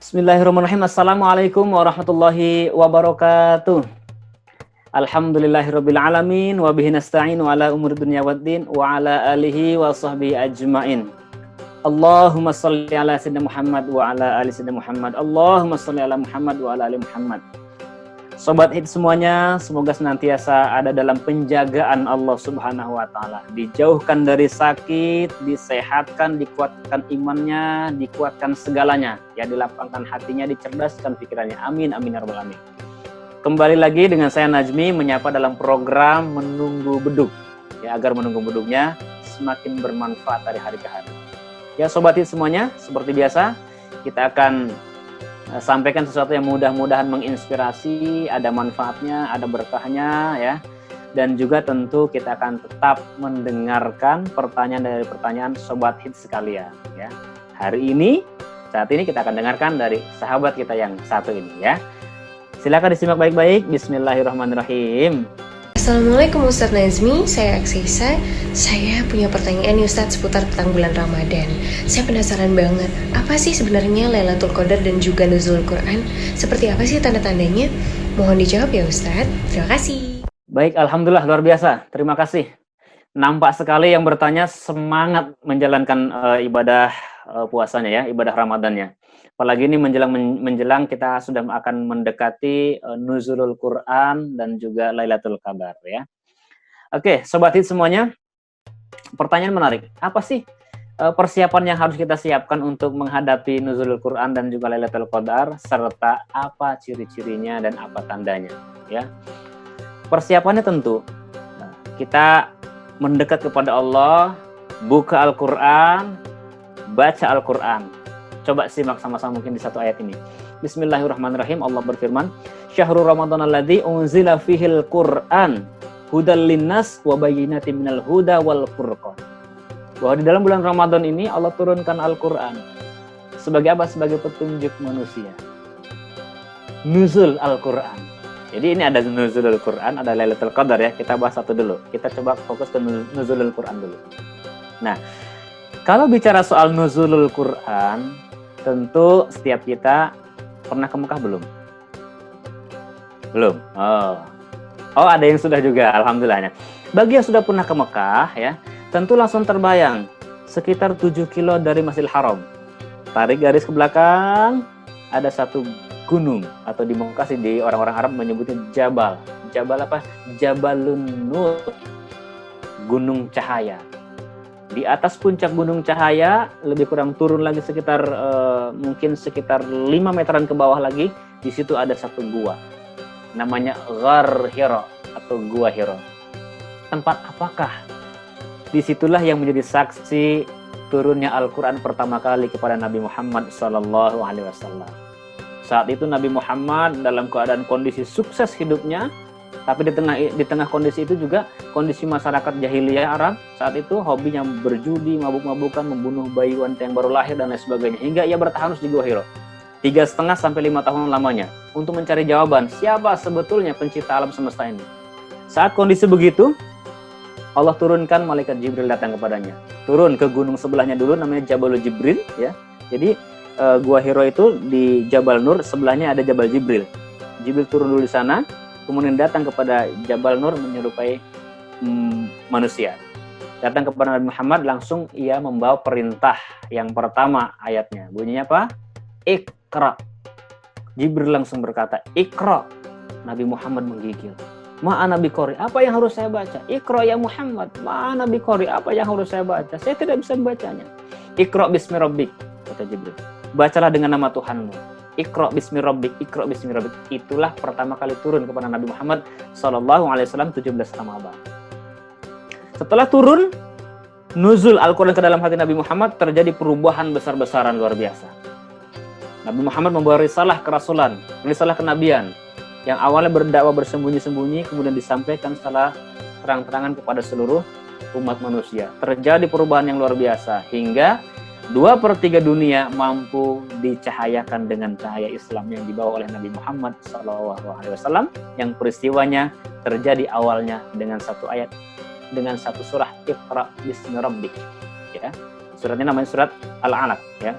Bismillahirrahmanirrahim. Assalamualaikum warahmatullahi wabarakatuh. Alhamdulillahirabbil alamin wa bihi nasta'inu ala umuri dunya waddin wa ala alihi wa sahbihi ajmain. Allahumma shalli ala sayyidina Muhammad wa ala ali sayyidina Muhammad. Allahumma shalli ala Muhammad wa ala ali Muhammad. Sobat Hits semuanya, semoga senantiasa ada dalam penjagaan Allah Subhanahu wa taala. Dijauhkan dari sakit, disehatkan, dikuatkan imannya, dikuatkan segalanya. Ya, dilapangkan hatinya, dicerdaskan pikirannya. Amin amin ya rabbal alamin. Kembali lagi dengan saya Najmi menyapa dalam program Menunggu Bedug. Ya, agar menunggu bedugnya semakin bermanfaat dari hari ke hari. Ya, Sobat Hits semuanya, seperti biasa kita akan sampaikan sesuatu yang mudah-mudahan menginspirasi, ada manfaatnya, ada berkahnya ya. Dan juga tentu kita akan tetap mendengarkan pertanyaan dari pertanyaan Sobat Hits sekalian ya. Saat ini kita akan dengarkan dari sahabat kita yang satu ini ya. Silakan disimak baik-baik. Bismillahirrahmanirrahim. Assalamualaikum Ustadz Nazmi, saya Aksisa. Saya punya pertanyaan nih Ustadz seputar tentang bulan Ramadan. Saya penasaran banget, apa sih sebenarnya Lailatul Qadar dan juga Nuzulul Quran? Seperti apa sih tanda-tandanya? Mohon dijawab ya Ustadz. Terima kasih. Baik, alhamdulillah, luar biasa. Terima kasih. Nampak sekali yang bertanya semangat menjalankan ibadah puasanya ya, ibadah Ramadannya. Apalagi ini menjelang kita sudah akan mendekati Nuzulul Quran dan juga Lailatul Qadar ya. Oke, Sobat Hits semuanya, pertanyaan menarik. Apa sih persiapan yang harus kita siapkan untuk menghadapi Nuzulul Quran dan juga Lailatul Qadar, serta apa ciri-cirinya dan apa tandanya ya. Persiapannya tentu kita mendekat kepada Allah, buka Al-Quran, baca Al-Quran. Coba simak sama-sama mungkin di satu ayat ini. Bismillahirrahmanirrahim. Allah berfirman, Syahrul Ramadan alladzi unzila fihil Qur'an hudal linnas wa bayyinatin minal huda wal furqan. Bahwa di dalam bulan Ramadan ini Allah turunkan Al-Quran. Sebagai apa? Sebagai petunjuk manusia. Nuzul Al-Quran. Jadi ini ada Nuzulul Quran, ada Lailatul Qadar ya. Kita bahas satu dulu. Kita coba fokus ke Nuzulul Quran dulu. Nah, kalau bicara soal Nuzulul Quran, tentu setiap kita pernah ke Mekah belum? Belum? Oh, ada yang sudah juga, alhamdulillahnya. Bagi yang sudah pernah ke Mekah ya, tentu langsung terbayang sekitar 7 kilo dari Masjidil Haram. Tarik garis ke belakang, ada satu gunung, atau di Mekah sih di orang-orang Arab menyebutnya Jabal. Jabal apa? Jabalun Nur, gunung cahaya. Di atas puncak gunung cahaya, lebih kurang turun lagi sekitar mungkin sekitar 5 meteran ke bawah lagi, di situ ada satu gua. Namanya Ghar Hira atau Gua Hira. Tempat apakah? Disitulah yang menjadi saksi turunnya Al-Quran pertama kali kepada Nabi Muhammad SAW. Saat itu Nabi Muhammad dalam keadaan kondisi sukses hidupnya, tapi di tengah kondisi itu juga kondisi masyarakat jahiliyah Arab saat itu hobinya berjudi, mabuk-mabukan, membunuh bayi wanita yang baru lahir dan lain sebagainya, hingga ia bertahan di Gua Hira 3,5 sampai 5 tahun lamanya untuk mencari jawaban siapa sebetulnya pencipta alam semesta ini. Saat kondisi begitu, Allah turunkan malaikat Jibril datang kepadanya. Turun ke gunung sebelahnya dulu, namanya Jabal Jibril ya. Jadi Gua Hira itu di Jabal Nur, sebelahnya ada Jabal Jibril. Jibril turun dulu di sana, kemudian datang kepada Jabal Nur menyerupai manusia. Datang kepada Nabi Muhammad, langsung ia membawa perintah yang pertama ayatnya. Bunyinya apa? Iqra. Jibril langsung berkata, Iqra. Nabi Muhammad menggigil. Ma'ana biqori, apa yang harus saya baca? Iqra ya Muhammad. Ma'ana biqori, apa yang harus saya baca? Saya tidak bisa membacanya. Iqra bismi rabbik, kata Jibril. Bacalah dengan nama Tuhanmu. Iqra bismi rabbik, Iqra bismi rabbik. Itulah pertama kali turun kepada Nabi Muhammad SAW 17 Ramadan. Setelah turun nuzul Al-Quran ke dalam hati Nabi Muhammad, terjadi perubahan besar-besaran luar biasa. Nabi Muhammad membawa risalah kerasulan, risalah kenabian, yang awalnya berdakwah bersembunyi-sembunyi, kemudian disampaikan secara terang-terangan kepada seluruh umat manusia. Terjadi perubahan yang luar biasa, hingga 2/3 dunia mampu dicahayakan dengan cahaya Islam yang dibawa oleh Nabi Muhammad SAW, yang peristiwanya terjadi awalnya dengan satu ayat, dengan satu surah Iqra bismi rabbik ya. Suratnya namanya surat Al-Alaq ya.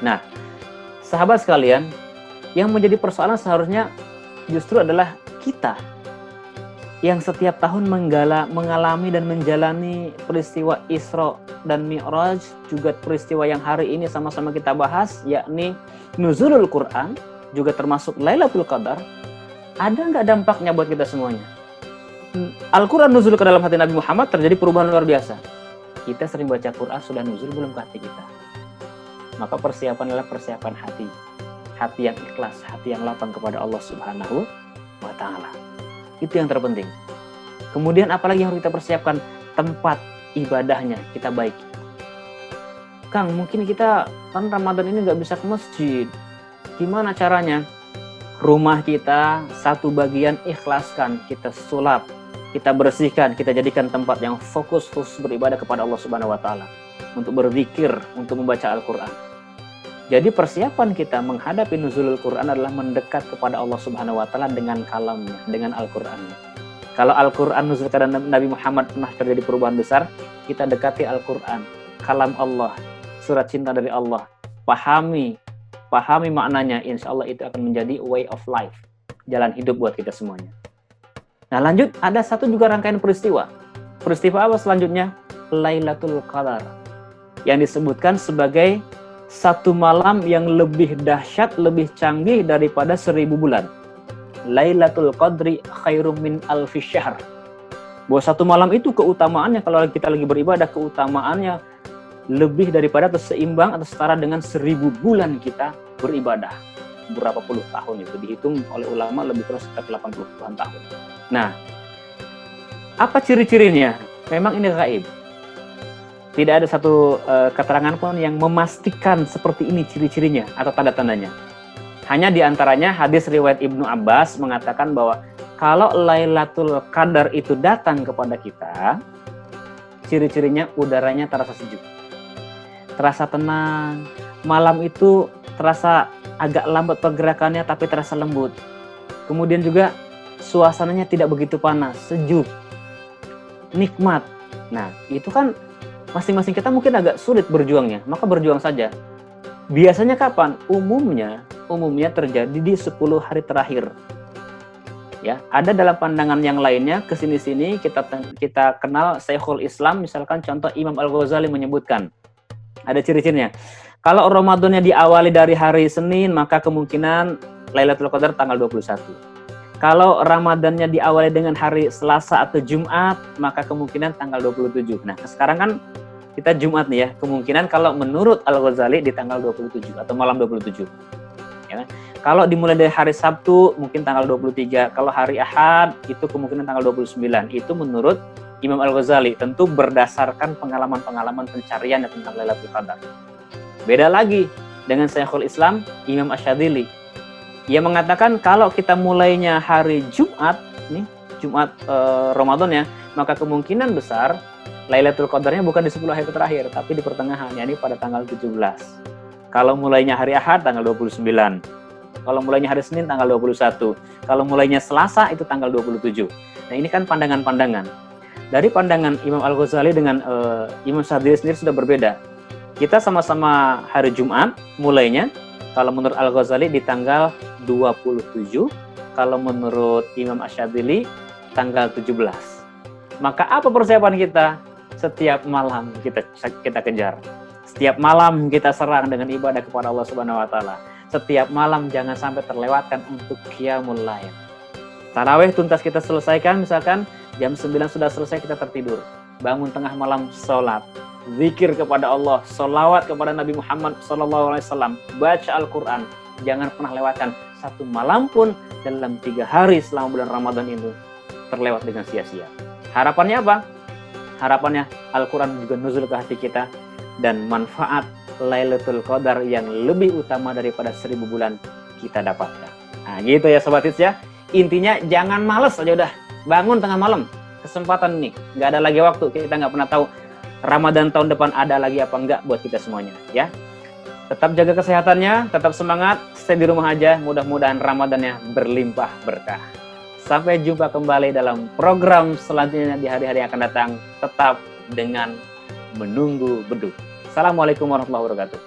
Nah, sahabat sekalian, yang menjadi persoalan seharusnya justru adalah kita yang setiap tahun mengalami dan menjalani peristiwa Isra dan Mi'raj, juga peristiwa yang hari ini sama-sama kita bahas, yakni nuzulul Quran, juga termasuk Lailatul Qadar. Ada nggak dampaknya buat kita semuanya? Al-Quran nuzul ke dalam hati Nabi Muhammad, terjadi perubahan luar biasa. Kita sering baca Quran, sudah nuzul belum ke hati kita? Maka persiapan adalah persiapan hati. Hati yang ikhlas, hati yang lapang kepada Allah Subhanahu wa Ta'ala. Itu yang terpenting. Kemudian apalagi yang harus kita persiapkan? Tempat ibadahnya kita baiki. Kang, mungkin kita kan Ramadan ini nggak bisa ke masjid. Gimana caranya? Rumah kita satu bagian ikhlaskan, kita sulap, kita bersihkan, kita jadikan tempat yang fokus beribadah kepada Allah Subhanahu wa Ta'ala, untuk berzikir, untuk membaca Al-Quran. Jadi persiapan kita menghadapi nuzulul Quran adalah mendekat kepada Allah Subhanahu wa Ta'ala dengan kalamnya, dengan Al-Qurannya. Kalau Al-Quran nuzul kepada Nabi Muhammad pernah terjadi perubahan besar, kita dekati Al-Quran, kalam Allah, surat cinta dari Allah, pahami maknanya, insya Allah itu akan menjadi way of life, jalan hidup buat kita semuanya. Nah lanjut, ada satu juga rangkaian peristiwa. Peristiwa apa selanjutnya? Lailatul Qadar, yang disebutkan sebagai satu malam yang lebih dahsyat, lebih canggih daripada 1000 bulan. Lailatul Qadri khairum min alfi syahr. Bahwa satu malam itu keutamaannya, kalau kita lagi beribadah, keutamaannya lebih daripada atau seimbang atau setara dengan 1000 bulan kita beribadah. Berapa puluh tahun itu dihitung oleh ulama, lebih kurang sekitar 80-an tahun. Nah, apa ciri-cirinya? Memang ini gaib. Tidak ada satu keterangan pun yang memastikan seperti ini ciri-cirinya atau tanda-tandanya. Hanya diantaranya hadis riwayat Ibnu Abbas mengatakan bahwa kalau Lailatul Qadar itu datang kepada kita, ciri-cirinya udaranya terasa sejuk, terasa tenang. Malam itu terasa agak lambat pergerakannya tapi terasa lembut. Kemudian juga suasananya tidak begitu panas, sejuk, nikmat. Nah, itu kan masing-masing kita mungkin agak sulit berjuangnya, maka berjuang saja. Biasanya kapan? Umumnya terjadi di 10 hari terakhir. Ya, ada dalam pandangan yang lainnya, kesini-sini kita kenal Syekhul Islam, misalkan contoh Imam Al-Ghazali menyebutkan, ada ciri-cirinya. Kalau Ramadannya diawali dari hari Senin, maka kemungkinan Lailatul Qadar tanggal 21. Kalau Ramadannya diawali dengan hari Selasa atau Jumat, maka kemungkinan tanggal 27. Nah, sekarang kan kita Jumat nih ya, kemungkinan kalau menurut Al-Ghazali di tanggal 27 atau malam 27. Ya. Kalau dimulai dari hari Sabtu, mungkin tanggal 23. Kalau hari Ahad, itu kemungkinan tanggal 29. Itu menurut Imam Al-Ghazali, tentu berdasarkan pengalaman-pengalaman pencarian tentang Lailatul Qadar. Beda lagi dengan Syekhul Islam, Imam Asyadzili. Ia mengatakan kalau kita mulainya hari Jumat, nih Jumat Ramadan ya, maka kemungkinan besar Lailatul Qadarnya bukan di 10 hari terakhir, tapi di pertengahan, yakni pada tanggal 17. Kalau mulainya hari Ahad, tanggal 29. Kalau mulainya hari Senin, tanggal 21. Kalau mulainya Selasa, itu tanggal 27. Nah, ini kan pandangan-pandangan. Dari pandangan Imam Al-Ghazali dengan Imam Syadzili sendiri sudah berbeda. Kita sama-sama hari Jumat mulainya, kalau menurut Al-Ghazali di tanggal 27, kalau menurut Imam Asyadzili tanggal 17. Maka apa persiapan kita? Setiap malam kita kejar. Setiap malam kita serang dengan ibadah kepada Allah Subhanahu wa Ta'ala. Setiap malam jangan sampai terlewatkan untuk qiyamul lail. Tarawih tuntas kita selesaikan, misalkan jam 9 sudah selesai, kita tertidur. Bangun tengah malam, sholat, zikir kepada Allah, sholawat kepada Nabi Muhammad SAW, baca Al-Quran. Jangan pernah lewatkan satu malam pun dalam 3 hari selama bulan Ramadan itu terlewat dengan sia-sia. Harapannya apa? Harapannya Al-Quran juga nuzul ke hati kita, dan manfaat Lailatul Qadar yang lebih utama daripada 1000 bulan kita dapatkan. Nah gitu ya Sobat Hits ya. Intinya jangan males aja udah. Bangun tengah malam. Kesempatan nih. Nggak ada lagi waktu. Kita nggak pernah tahu Ramadan tahun depan ada lagi apa enggak buat kita semuanya. Ya. Tetap jaga kesehatannya. Tetap semangat. Stay di rumah aja. Mudah-mudahan Ramadannya berlimpah berkah. Sampai jumpa kembali dalam program selanjutnya di hari-hari yang akan datang. Tetap dengan menunggu beduk. Assalamualaikum warahmatullahi wabarakatuh.